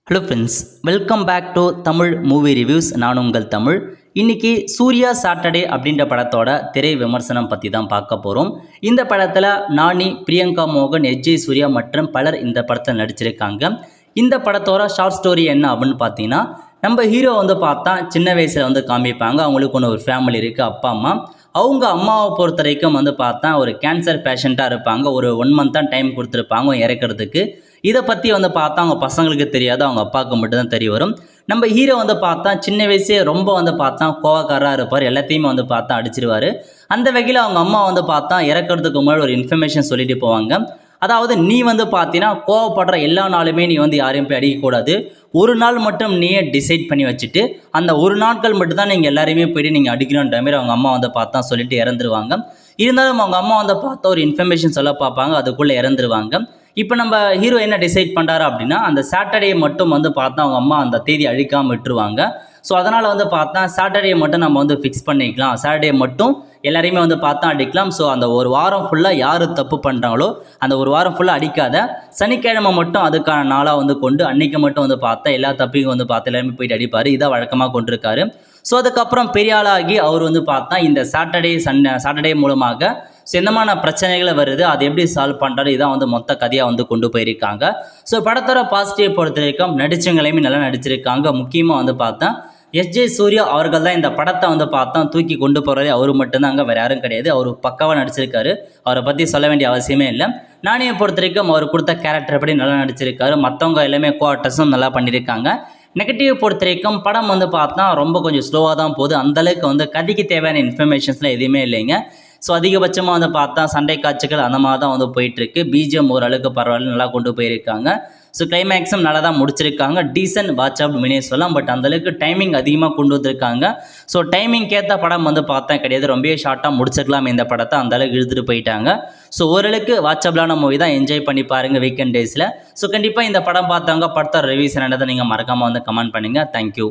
Hello friends, welcome back to Tamil movie reviews. நான் உங்கள் தமிழ். இன்னைக்கு சூர்யா சாட்டர்டே அப்படின்ற படத்தோட திரை விமர்சனம் பற்றி தான் பார்க்க போகிறோம். இந்த படத்தில் நானி, பிரியங்கா மோகன், எஸ்ஜே சூர்யா மற்றும் பலர் இந்த படத்தில் நடிச்சிருக்காங்க. இந்த படத்தோட ஷார்ட் ஸ்டோரி என்ன அப்படின்னு பார்த்தீங்கன்னா, நம்ம ஹீரோ பார்த்தா சின்ன வயசில் காமிப்பாங்க. அவங்களுக்கு ஒன்று ஒரு ஃபேமிலி இருக்குது, அப்பா அம்மா. அவங்க அம்மாவை பொறுத்த வரைக்கும் பார்த்தா ஒரு கேன்சர் பேஷண்ட்டாக இருப்பாங்க. ஒரு 1 மந்த் தான் டைம் கொடுத்துருப்பாங்க இறக்கிறதுக்கு. இதை பற்றி பார்த்தா அவங்க பசங்களுக்கு தெரியாது, அவங்க அப்பாவுக்கு மட்டும்தான் தெரிய வரும். நம்ம ஹீரோ பார்த்தா சின்ன வயசே ரொம்ப பார்த்தா கோவக்காரராக இருப்பார். எல்லாத்தையுமே பார்த்தா அடிச்சிருவார். அந்த வகையில் அவங்க அம்மா பார்த்தா இறக்கிறதுக்கு முன்னாடி ஒரு இன்ஃபர்மேஷன் சொல்லிட்டு போவாங்க. அதாவது நீ பார்த்தீங்கன்னா கோவப்படுற எல்லா நாளுமே நீ யாரையும் போய் அடிக்கக்கூடாது. ஒரு நாள் மட்டும் நீயே டிசைட் பண்ணி வச்சுட்டு அந்த ஒரு நாட்கள் மட்டும்தான் நீங்கள் எல்லாரையுமே போய்ட்டு நீங்கள் அடிக்கணுன்ற மாதிரி அவங்க அம்மா பார்த்தா சொல்லிட்டு இறந்துருவாங்க. இருந்தாலும் அவங்க அம்மா பார்த்தா ஒரு இன்ஃபர்மேஷன் சொல்ல பார்ப்பாங்க, அதுக்குள்ளே இறந்துருவாங்க. இப்போ நம்ம ஹீரோ என்ன டிசைட் பண்ணுறாரு அப்படின்னா, அந்த சாட்டர்டே மட்டும் பார்த்தா அவங்க அம்மா அந்த தேதி அழிக்காமல் விட்டுருவாங்க. ஸோ அதனால் பார்த்தா சாட்டர்டே மட்டும் நம்ம ஃபிக்ஸ் பண்ணிக்கலாம். சாட்டர்டே மட்டும் எல்லாரையுமே பார்த்தா அடிக்கலாம். ஸோ அந்த ஒரு வாரம் ஃபுல்லாக யார் தப்பு பண்ணுறாங்களோ அந்த ஒரு வாரம் ஃபுல்லாக அடிக்காத, சனிக்கிழமை மட்டும் அதுக்கான நாளாக கொண்டு அன்றைக்கி மட்டும் பார்த்தா எல்லா தப்பையும் பார்த்தா எல்லாருமே போயிட்டு அடிப்பார். இதான் வழக்கமாக கொண்டிருக்காரு. ஸோ அதுக்கப்புறம் பெரிய ஆளாகி அவர் பார்த்தா இந்த சாட்டர்டே மூலமாக ஸோ எந்தமான பிரச்சனைகளை வருது, அதை எப்படி சால்வ் பண்ணுறாரு, இதான் மொத்த கதையாக கொண்டு போயிருக்காங்க. ஸோ படத்தோட பாசிட்டிவ் பொறுத்த வரைக்கும் நடிச்சவங்களையுமே நல்லா நடிச்சிருக்காங்க. முக்கியமாக பார்த்தா எஸ்ஜே சூர்யா அவர்கள் தான் இந்த படத்தை பார்த்தா தூக்கி கொண்டு போகிறதே அவர் மட்டும்தாங்க, வேறு யாரும் கிடையாது. அவர் பக்காவாக நடிச்சிருக்காரு. அவரை பற்றி சொல்ல வேண்டிய அவசியமே இல்லை. நானியை பொறுத்த வரைக்கும் அவர் கொடுத்த கேரக்டர் படி நல்லா நடிச்சிருக்காரு. மற்றவங்க எல்லாமே கோஆர்டர்ஸும் நல்லா பண்ணியிருக்காங்க. நெகட்டிவ் பொறுத்த வரைக்கும் படம் பார்த்தா ரொம்ப கொஞ்சம் ஸ்லோவாக தான் போகுது. அந்தளவுக்கு கதைக்கு தேவையான இன்ஃபர்மேஷன்ஸ்லாம் எதுவுமே இல்லைங்க. ஸோ அதிகபட்சமாக பார்த்தா சண்டை காட்சிகள் அந்த மாதிரி தான் போயிட்டுருக்கு. பிஜிஎம் ஓரளவுக்கு பரவாயில்ல, நல்லா கொண்டு போயிருக்காங்க. ஸோ கிளைமேக்ஸும் நல்லா தான் முடிச்சிருக்காங்க. டீசன்ட் வாட்ச் அப் மினே சொல்லலாம். பட் அந்தளவுக்கு டைமிங் அதிகமாக கொண்டு வந்திருக்காங்க. ஸோ டைமிங் ஏற்ற படம் பார்த்தா கிடையாது. ரொம்பவே ஷார்ட்டாக முடிச்சிருக்கலாம் இந்த படத்தை, அந்தளவுக்கு இழுத்துட்டு போயிட்டாங்க. ஸோ ஓரளவுக்கு வாட்சபிளான மூவி தான், என்ஜாய் பண்ணி பாருங்கள் வீக்கெண்ட் டேஸில். ஸோ கண்டிப்பாக இந்த படம் பார்த்தவங்க படத்தோட ரிவ்யூஸ் என்னதை நீங்கள் மறக்காமல் கமெண்ட் பண்ணுங்கள். தேங்க்யூ.